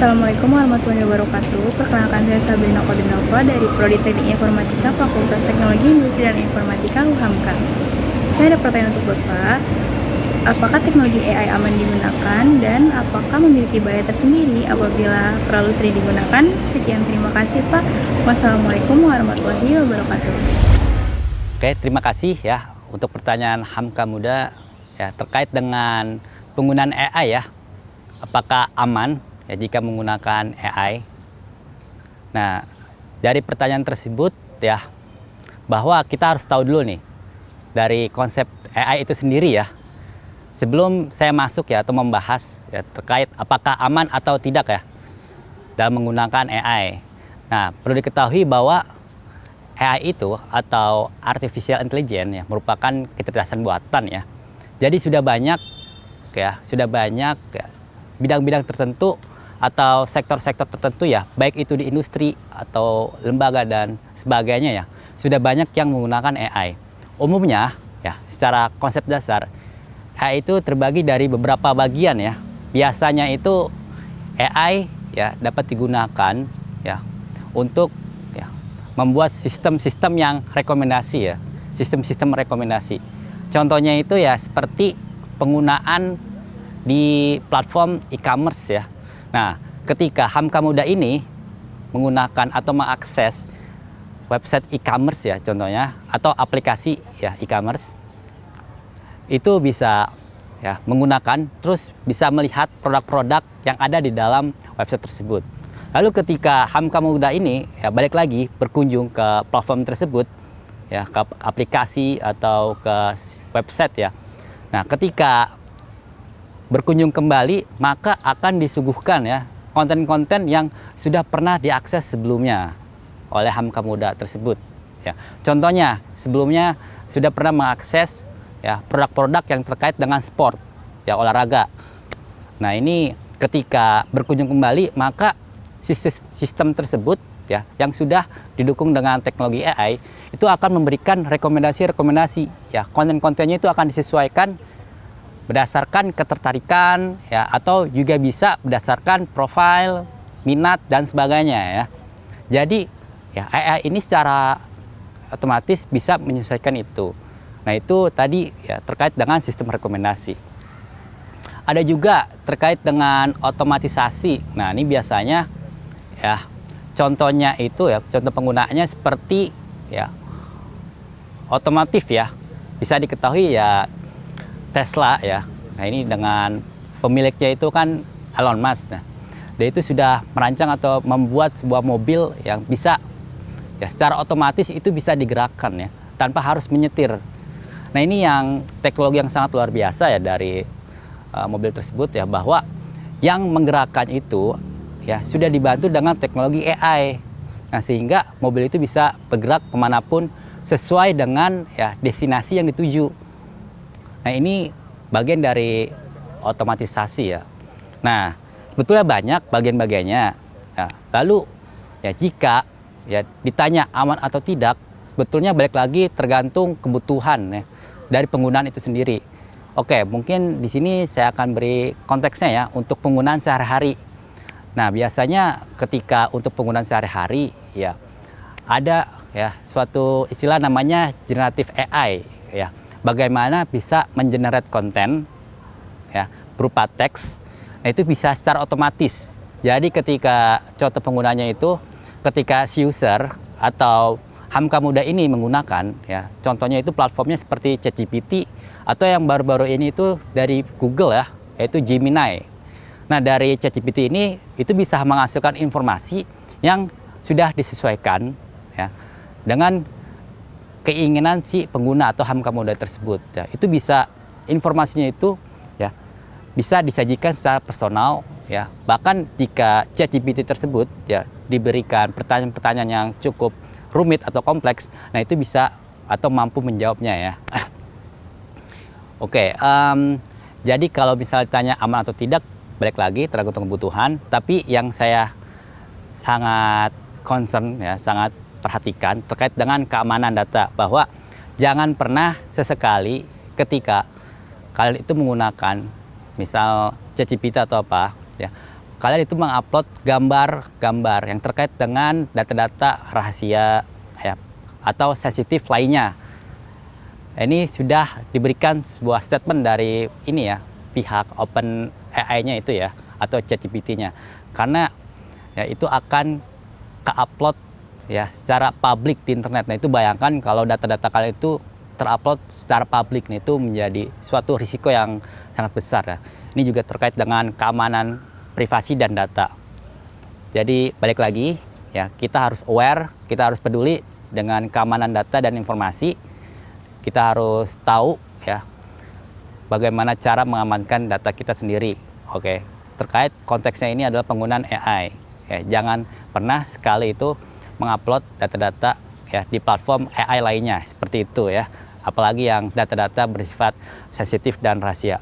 Assalamualaikum warahmatullahi wabarakatuh. Perkenalkan saya Sabrina Kodinova dari Prodi Teknik Informatika Fakultas Teknologi Industri dan Informatika UHAMKA. Saya ada pertanyaan untuk Bapak. Apakah teknologi AI aman digunakan dan apakah memiliki bahaya tersendiri apabila terlalu sering digunakan? Sekian, terima kasih Pak. Wassalamualaikum warahmatullahi wabarakatuh. Oke, terima kasih ya untuk pertanyaan HAMKA Muda ya terkait dengan penggunaan AI ya. Apakah aman ya jika menggunakan AI? Nah, dari pertanyaan tersebut ya, bahwa kita harus tahu dulu nih dari konsep AI itu sendiri ya. Sebelum saya masuk ya atau membahas ya terkait apakah aman atau tidak ya dalam menggunakan AI. Nah, perlu diketahui bahwa AI itu atau artificial intelligence ya merupakan kecerdasan buatan ya. Jadi sudah banyak ya bidang-bidang tertentu atau sektor-sektor tertentu ya, baik itu di industri atau lembaga dan sebagainya ya, sudah banyak yang menggunakan AI. Umumnya ya, secara konsep dasar AI itu terbagi dari beberapa bagian ya. Biasanya itu AI ya dapat digunakan ya untuk ya membuat sistem-sistem yang rekomendasi ya, sistem-sistem rekomendasi. Contohnya itu ya seperti penggunaan di platform e-commerce ya. Nah, ketika HAMKA Muda ini menggunakan atau mengakses website e-commerce ya contohnya atau aplikasi ya e-commerce, itu bisa ya menggunakan terus bisa melihat produk-produk yang ada di dalam website tersebut. Lalu ketika HAMKA Muda ini ya balik lagi berkunjung ke platform tersebut ya, ke aplikasi atau ke website ya. Nah, ketika berkunjung kembali maka akan disuguhkan ya konten-konten yang sudah pernah diakses sebelumnya oleh HAMKA Muda tersebut ya. Contohnya sebelumnya sudah pernah mengakses ya produk-produk yang terkait dengan sport ya, olahraga. Nah, ini ketika berkunjung kembali maka sistem tersebut ya yang sudah didukung dengan teknologi AI itu akan memberikan rekomendasi-rekomendasi ya, konten-kontennya itu akan disesuaikan berdasarkan ketertarikan ya, atau juga bisa berdasarkan profil, minat dan sebagainya ya. Jadi ya AI ini secara otomatis bisa menyesuaikan itu. Nah, itu tadi ya terkait dengan sistem rekomendasi. Ada juga terkait dengan otomatisasi. Nah, ini biasanya ya contohnya itu ya, contoh penggunaannya seperti ya otomotif ya. Bisa diketahui ya Tesla ya. Nah, ini dengan pemiliknya itu kan Elon Musk. Nah, dia itu sudah merancang atau membuat sebuah mobil yang bisa ya secara otomatis itu bisa digerakkan ya tanpa harus menyetir. Nah, ini yang teknologi yang sangat luar biasa ya dari mobil tersebut ya, bahwa yang menggerakkan itu ya sudah dibantu dengan teknologi AI. Nah, sehingga mobil itu bisa bergerak kemanapun sesuai dengan ya destinasi yang dituju. Nah, ini bagian dari otomatisasi ya. Nah, sebetulnya banyak bagian-bagiannya. Nah, lalu ya jika ya ditanya aman atau tidak, sebetulnya balik lagi tergantung kebutuhan ya dari penggunaan itu sendiri. Oke, mungkin di sini saya akan beri konteksnya ya untuk penggunaan sehari-hari. Nah, biasanya ketika untuk penggunaan sehari-hari ya ada ya suatu istilah namanya generative AI ya. Bagaimana bisa mengenerate konten ya berupa teks. Nah, itu bisa secara otomatis. Jadi ketika contoh penggunanya itu ketika si user atau HAMKA Muda ini menggunakan ya, contohnya itu platformnya seperti ChatGPT atau yang baru-baru ini itu dari Google ya, yaitu Gemini. Nah, dari ChatGPT ini itu bisa menghasilkan informasi yang sudah disesuaikan ya dengan keinginan si pengguna atau HAMKA Muda tersebut ya. Itu bisa informasinya itu ya bisa disajikan secara personal ya. Bahkan jika ChatGPT tersebut ya diberikan pertanyaan-pertanyaan yang cukup rumit atau kompleks, nah itu bisa atau mampu menjawabnya ya. Oke, jadi kalau misalnya ditanya aman atau tidak, balik lagi tergantung kebutuhan. Tapi yang saya sangat concern ya, sangat perhatikan terkait dengan keamanan data, bahwa jangan pernah sesekali ketika kalian itu menggunakan misal ChatGPT atau apa ya, kalian itu mengupload gambar-gambar yang terkait dengan data-data rahasia ya, atau sensitif lainnya. Ini sudah diberikan sebuah statement dari ini ya, pihak OpenAI-nya itu ya, atau ChatGPT-nya. Karena ya itu akan ke-upload ya secara publik di internet. Nah, itu bayangkan kalau data-data kalian itu terupload secara publik, nah, itu menjadi suatu risiko yang sangat besar ya. Ini juga terkait dengan keamanan privasi dan data. Jadi balik lagi ya, kita harus aware, kita harus peduli dengan keamanan data dan informasi. Kita harus tahu ya bagaimana cara mengamankan data kita sendiri. Oke, terkait konteksnya ini adalah penggunaan AI. Ya, jangan pernah sekali itu mengupload data-data ya di platform AI lainnya seperti itu ya. Apalagi yang data-data bersifat sensitif dan rahasia.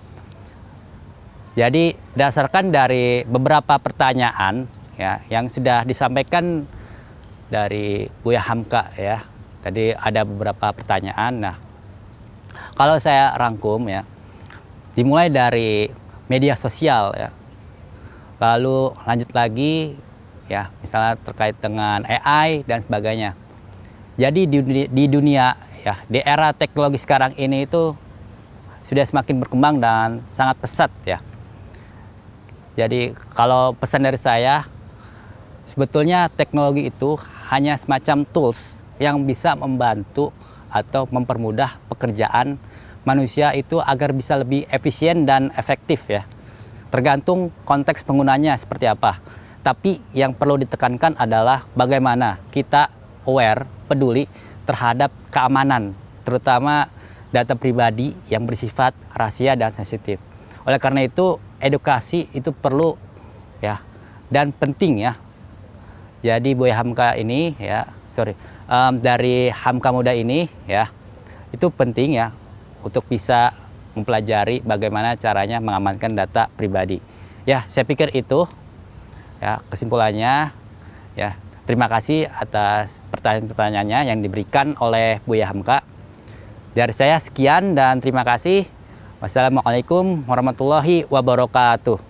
Jadi berdasarkan dari beberapa pertanyaan ya yang sudah disampaikan dari Buya Hamka ya. Tadi ada beberapa pertanyaan. Nah, kalau saya rangkum ya, dimulai dari media sosial ya. Lalu lanjut lagi ya, misalnya terkait dengan AI dan sebagainya. Jadi di dunia ya, di era teknologi sekarang ini itu sudah semakin berkembang dan sangat pesat ya. Jadi kalau pesan dari saya, sebetulnya teknologi itu hanya semacam tools yang bisa membantu atau mempermudah pekerjaan manusia itu agar bisa lebih efisien dan efektif ya. Tergantung konteks penggunanya seperti apa. Tapi yang perlu ditekankan adalah bagaimana kita aware, peduli terhadap keamanan, terutama data pribadi yang bersifat rahasia dan sensitif. Oleh karena itu, edukasi itu perlu ya dan penting ya. Jadi Buya Hamka ini ya, dari Hamka Muda ini ya, itu penting ya untuk bisa mempelajari bagaimana caranya mengamankan data pribadi. Ya, saya pikir itu ya kesimpulannya ya. Terima kasih atas pertanyaan-pertanyaannya yang diberikan oleh Buya Hamka. Dari saya sekian dan terima kasih. Wassalamualaikum warahmatullahi wabarakatuh.